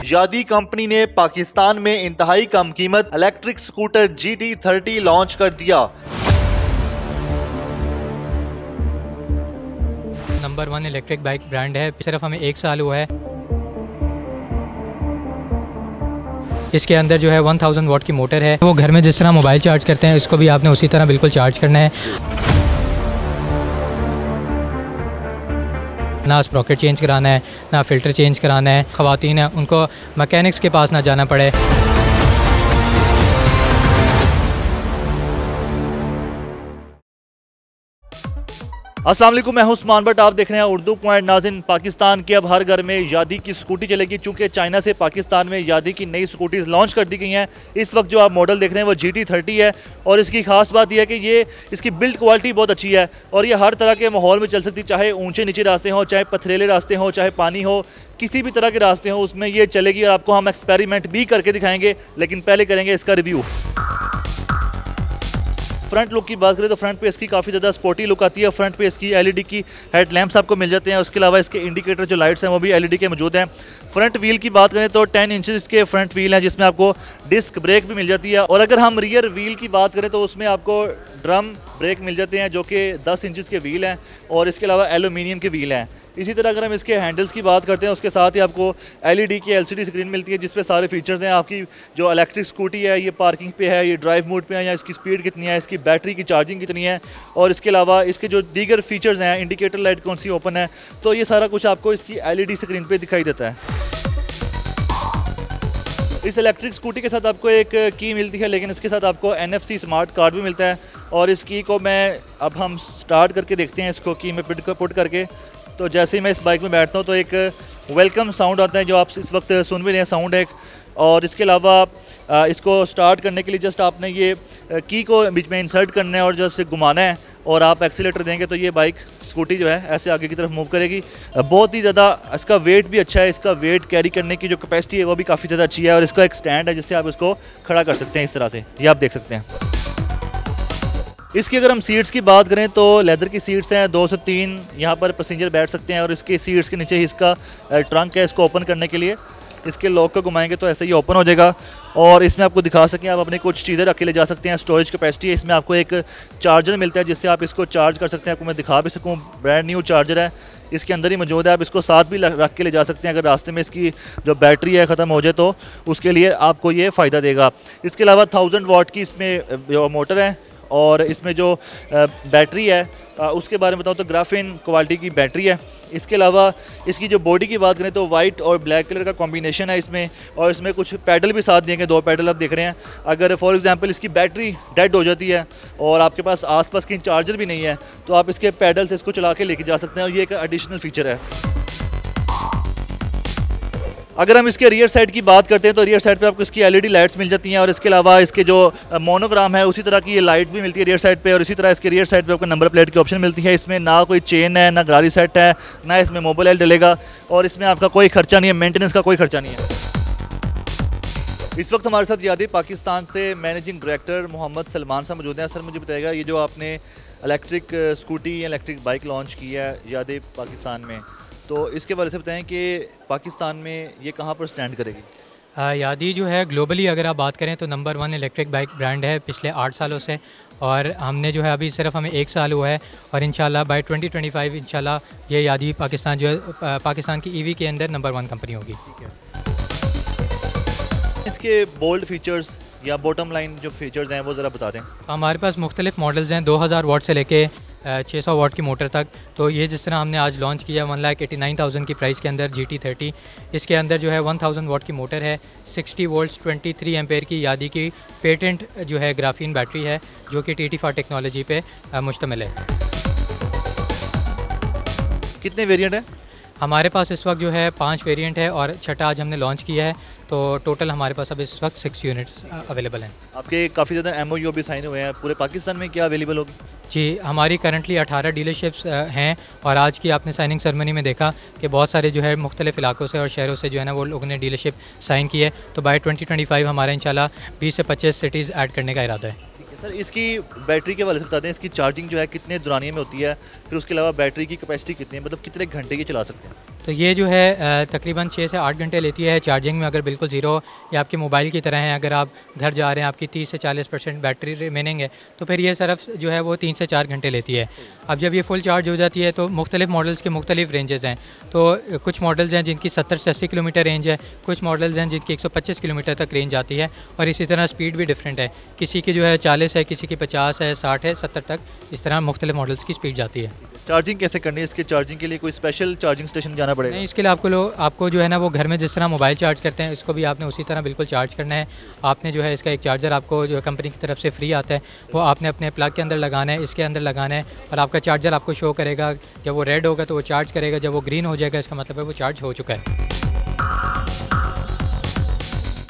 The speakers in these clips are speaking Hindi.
यादी कंपनी ने पाकिस्तान में इंतहाई कम कीमत इलेक्ट्रिक स्कूटर GT30 लॉन्च कर दिया। नंबर 1 इलेक्ट्रिक बाइक ब्रांड है, सिर्फ हमें 1 साल हुआ है। इसके अंदर जो है 1000 वाट की मोटर है। वो घर में जिस तरह मोबाइल चार्ज करते हैं इसको भी आपने उसी तरह बिल्कुल चार्ज करना है। ना स्प्रॉकेट चेंज कराना है, ना फ़िल्टर चेंज कराना है। ख़वातीन हैं उनको मैकेनिक्स के पास ना जाना पड़े। अस्सलाम वालेकुम, मैं हूं उस्मान बट आप देख रहे हैं उर्दू पॉइंट। नाज़रीन, पाकिस्तान के अब हर घर में यादी की स्कूटी चलेगी, चूँकि चाइना से पाकिस्तान में यादी की नई स्कूटीज़ लॉन्च कर दी गई हैं। इस वक्त जो आप मॉडल देख रहे हैं वो GT30 है और इसकी खास बात यह है कि ये इसकी बिल्ड क्वालिटी बहुत अच्छी है और ये हर तरह के माहौल में चल सकती है, चाहे ऊँचे नीचे रास्ते हों, चाहे पथरेले रास्ते हों, चाहे पानी हो, किसी भी तरह के रास्ते हों उसमें ये चलेगी। और आपको हम एक्सपेरिमेंट भी करके दिखाएंगे, लेकिन पहले करेंगे इसका रिव्यू। फ्रंट लुक की बात करें तो फ्रंट पे इसकी काफ़ी ज़्यादा स्पोर्टी लुक आती है। फ्रंट पे इसकी LED की हेड लैंप्स आपको मिल जाते हैं। उसके अलावा इसके इंडिकेटर जो लाइट्स हैं वो भी LED के मौजूद हैं। फ्रंट व्हील की बात करें तो 10 इंच इसके फ्रंट व्हील हैं, जिसमें आपको डिस्क ब्रेक भी मिल जाती है। और अगर हम रियर व्हील की बात करें तो उसमें आपको ड्रम ब्रेक मिल जाते हैं, जो कि 10 इंच के व्हील हैं और इसके अलावा एलुमिनियम के व्हील हैं। इसी तरह अगर हम इसके हैंडल्स की बात करते हैं उसके साथ ही आपको LED की LCD स्क्रीन मिलती है, जिसपे सारे फीचर्स हैं। आपकी जो इलेक्ट्रिक स्कूटी है ये पार्किंग पे है, ये ड्राइव मोड पे है, या इसकी स्पीड कितनी है, इसकी बैटरी की चार्जिंग कितनी है, और इसके अलावा इसके जो दीगर फीचर्स हैं, इंडिकेटर लाइट कौन सी ओपन है, तो ये सारा कुछ आपको इसकी LED स्क्रीन पर दिखाई देता है। इस इलेक्ट्रिक स्कूटी के साथ आपको एक की मिलती है, लेकिन इसके साथ आपको NFC स्मार्ट कार्ड भी मिलता है। और इस की को अब हम स्टार्ट करके देखते हैं, इसको की में पुट करके। तो जैसे ही मैं इस बाइक में बैठता हूँ तो एक वेलकम साउंड आता है, जो आप इस वक्त सुन भी रहे हैं साउंड एक। और इसके अलावा इसको स्टार्ट करने के लिए जस्ट आपने ये की को बीच में इंसर्ट करना है और जस्ट घुमाना है और आप एक्सीलेटर देंगे तो ये बाइक स्कूटी जो है ऐसे आगे की तरफ मूव करेगी। बहुत ही ज़्यादा इसका वेट भी अच्छा है, इसका वेट कैरी करने की जो कैपेसिटी है वो भी काफ़ी ज़्यादा अच्छी है। और इसका एक स्टैंड है जिससे आप इसको खड़ा कर सकते हैं इस तरह से, ये आप देख सकते हैं। इसकी अगर हम सीट्स की बात करें तो लेदर की सीट्स हैं, 2 से 3 यहाँ पर पैसेंजर बैठ सकते हैं। और इसकी सीट्स के नीचे ही इसका ट्रंक है, इसको ओपन करने के लिए इसके लॉक को घुमाएंगे तो ऐसे ही ओपन हो जाएगा। और इसमें आपको दिखा सकें आप अपनी कुछ चीज़ें रख के ले जा सकते हैं। स्टोरेज कैपेसिटी है, इसमें आपको एक चार्जर मिलता है जिससे आप इसको चार्ज कर सकते हैं। आपको मैं दिखा भी सकूँ, ब्रांड न्यू चार्जर है, इसके अंदर ही मौजूद है। आप इसको साथ भी रख के ले जा सकते हैं, अगर रास्ते में इसकी जो बैटरी है ख़त्म हो जाए तो उसके लिए आपको ये फ़ायदा देगा। इसके अलावा 1000 वाट की इसमें जो मोटर है और इसमें जो बैटरी है उसके बारे में बताऊँ तो ग्राफीन क्वालिटी की बैटरी है। इसके अलावा इसकी जो बॉडी की बात करें तो वाइट और ब्लैक कलर का कॉम्बिनेशन है इसमें, और इसमें कुछ पैडल भी साथ देंगे, 2 पैडल आप देख रहे हैं। अगर फॉर एग्जांपल इसकी बैटरी डेड हो जाती है और आपके पास आसपास कहीं चार्जर भी नहीं है तो आप इसके पैडल से इसको चला के लेके जा सकते हैं, और ये एक एडिशनल फीचर है। अगर हम इसके रियर साइड की बात करते हैं तो रियर साइड पे आपको इसकी LED लाइट्स मिल जाती हैं, और इसके अलावा इसके जो मोनोग्राम है उसी तरह की ये लाइट भी मिलती है रियर साइड पे। और इसी तरह इसके रियर साइड पे आपको नंबर प्लेट की ऑप्शन मिलती है। इसमें ना कोई चेन है, ना गाड़ी सेट है, ना इसमें मोबाइल डलेगा, और इसमें आपका कोई खर्चा नहीं है, मेंटेनेंस का कोई खर्चा नहीं है। इस वक्त हमारे साथ यादी पाकिस्तान से मैनेजिंग डायरेक्टर मोहम्मद सलमान साहब मौजूद हैं। सर, मुझे बताइएगा ये जो आपने इलेक्ट्रिक स्कूटी या इलेक्ट्रिक बाइक लॉन्च की है यादी पाकिस्तान में, तो इसके बारे से बताएं कि पाकिस्तान में ये कहाँ पर स्टैंड करेगी? यादी जो है ग्लोबली अगर आप बात करें तो नंबर 1 इलेक्ट्रिक बाइक ब्रांड है पिछले 8 सालों से, और हमने जो है अभी सिर्फ हमें 1 साल हुआ है, और इंशाल्लाह बाय 2025 इंशाल्लाह ये यादी पाकिस्तान जो है पाकिस्तान की EV के अंदर नंबर 1 कंपनी होगी। ठीक है, इसके बोल्ड फीचर्स या बॉटम लाइन जो फीचर्स हैं वो ज़रा बता दें। हमारे पास मुख्तलिफ मॉडल्स हैं, 2000 वाट से लेके 600 वाट की मोटर तक। तो ये जिस तरह हमने आज लॉन्च किया 1,89,000 की प्राइस के अंदर GT30, इसके अंदर जो है 1000 वाट की मोटर है, 60 वोल्ट्स 23 एम्पेयर की यादी की पेटेंट जो है ग्राफीन बैटरी है, जो कि TT4 टेक्नोलॉजी पे मुश्तमिल है। कितने वेरिएंट हैं हमारे पास? इस वक्त जो है 5 वेरिएंट है और छठा आज हमने लॉन्च किया है, तो टोटल हमारे पास अब इस वक्त 6 यूनिट्स अवेलेबल हैं। आपके काफ़ी ज़्यादा MOU भी साइन हुए हैं, पूरे पाकिस्तान में क्या अवेलेबल होगी? जी, हमारी करंटली 18 डीलरशिप्स हैं, और आज की आपने साइनिंग सेरेमनी में देखा कि बहुत सारे जो है मुख्तलिफ इलाकों से और शहरों से जो है ना वो लोगों ने डीलरशिप साइन की है। तो बाय 2025 हमारा इंशाल्लाह 20 से 25 सिटीज़ ऐड करने का इरादा है। सर इसकी बैटरी के वाले से बता दें, इसकी चार्जिंग जो है कितने दुरानिये में होती है, फिर उसके अलावा बैटरी की कैपेसिटी कितनी है, मतलब कितने घंटे की चला सकते हैं? तो ये जो है तकरीबन 6 से 8 घंटे लेती है चार्जिंग में, अगर बिल्कुल ज़ीरो या आपके मोबाइल की तरह है। अगर आप घर जा रहे हैं, आपकी 30 से 40% बैटरी रिमेनिंग है, तो फिर ये सिर्फ जो है वो 3 से 4 घंटे लेती है। अब जब ये फुल चार्ज हो जाती है तो मुख्तलिफ मॉडल्स के मुख्तलिफ रेंजेस हैं। तो कुछ मॉडल्स हैं जिनकी 70 से 80 किलोमीटर रेंज है, कुछ मॉडल्स हैं जिनकी 125 किलोमीटर तक रेंज आती है, और इसी तरह स्पीड भी डिफरेंट है। किसी की जो है 40 है, किसी की 50 है, 60 है, 70 तक, इस तरह मुख्तलिफ मॉडल्स की स्पीड जाती है। चार्जिंग कैसे करनी है? इसकी चार्जिंग के लिए कोई स्पेशल चार्जिंग स्टेशन जाना पड़ेगा? नहीं, इसके लिए आपको जो है ना वो घर में जिस तरह मोबाइल चार्ज करते हैं, इसको भी आपने उसी तरह बिल्कुल चार्ज करना है। आपने जो है इसका एक चार्जर आपको जो कंपनी की तरफ से फ्री आता है, वो आपने अपने प्लग के अंदर लगाना है, इसके अंदर लगाना है, और आपका चार्जर आपको शो करेगा। जब वो रेड होगा तो वो चार्ज करेगा, जब वो ग्रीन हो जाएगा इसका मतलब है वो चार्ज हो चुका है।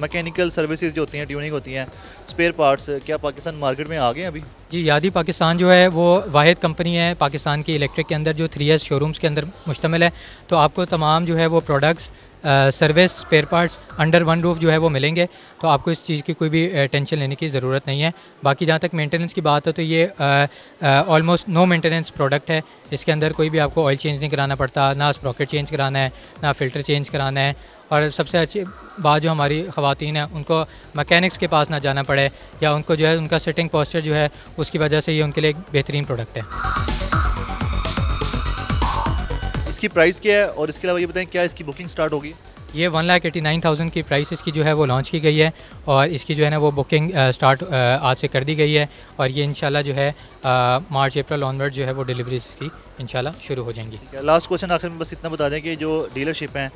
मैकेनिकल सर्विसेज जो होती हैं, ट्यूनिंग होती हैं, स्पेयर पार्ट्स, क्या पाकिस्तान मार्केट में आ गए अभी? जी, यादी पाकिस्तान जो है वो वाहिद कंपनी है पाकिस्तान की इलेक्ट्रिक के अंदर जो 3S शोरूम्स के अंदर मुश्तमिल है। तो आपको तमाम जो है वो products, service, spare parts under one roof जो है वो मिलेंगे। तो आपको इस चीज़ की कोई भी टेंशन लेने की ज़रूरत नहीं है। बाकी जहाँ तक मेंटेनेंस की बात है तो ये ऑलमोस्ट नो मेंटेनेंस प्रोडक्ट है। इसके अंदर कोई भी आपको ऑयल चेंज नहीं कराना पड़ता, ना स्प्रॉकेट चेंज कराना है, ना फ़िल्टर चेंज कराना है। और सबसे अच्छी बात जो हमारी ख़वातीन हैं उनको मैकेनिक्स के पास ना जाना पड़े, या उनको जो है उनका सिटिंग पोस्चर जो है उसकी वजह से ये उनके लिए एक बेहतरीन प्रोडक्ट है। इसकी प्राइस क्या है, और इसके अलावा ये बताएं क्या इसकी बुकिंग स्टार्ट होगी? ये 1,89,000 की प्राइस इसकी जो है वो लॉन्च की गई है, और इसकी जो है ना वो बुकिंग स्टार्ट आज से कर दी गई है, और ये इंशाल्लाह जो है मार्च अप्रैल ऑनवर्ड जो है वो डिलीवरीज की इंशाल्लाह शुरू हो जाएंगी। लास्ट क्वेश्चन आखिर में बस इतना बता दें कि जो डीलरशिप हैं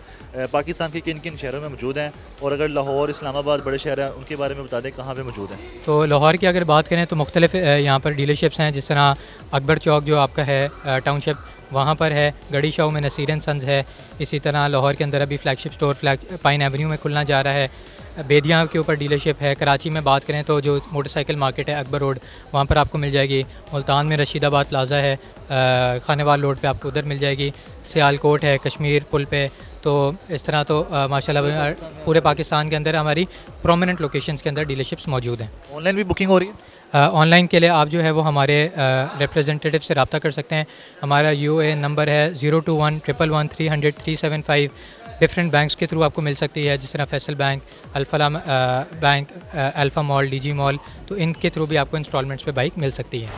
पाकिस्तान के किन किन शहरों में मौजूद हैं, और अगर लाहौर, इस्लामाबाद बड़े शहर हैं उनके बारे में बता दें कहाँ पे मौजूद हैं? तो लाहौर की अगर बात करें तो मुख्तलिफ यहाँ पर डीलरशिप्स हैं, जिस तरह अकबर चौक जो आपका है टाउनशिप, वहाँ पर है। गढ़ी शाह में नसीर एंड सन्स है। इसी तरह लाहौर के अंदर अभी फ्लैगशिप स्टोर पाइन एवेन्यू में खुलना जा रहा है। बेदिया के ऊपर डीलरशिप है। कराची में बात करें तो जो मोटरसाइकिल मार्केट है अकबर रोड, वहाँ पर आपको मिल जाएगी। मुल्तान में रशीदाबाद प्लाजा है, खानेवाल रोड पे आपको उधर मिल जाएगी। सियालकोट है कश्मीर पुल पे। तो इस तरह तो माशाल्लाह पूरे पाकिस्तान के अंदर हमारी प्रोमिनेंट लोकेशंस के अंदर डीलरशिप्स मौजूद हैं। ऑनलाइन भी बुकिंग हो रही है? ऑनलाइन के लिए आप जो है वो हमारे रिप्रेजेंटेटिव से रब्ता कर सकते हैं। हमारा UAN नंबर है 02111300375। डिफरेंट बैंक्स के थ्रू आपको मिल सकती है, जिस तरह Faisal bank, Alfalah bank, alpha mall, DG mall, तो इनके थ्रू भी आपको इंस्टॉलमेंट्स पे बाइक मिल सकती है।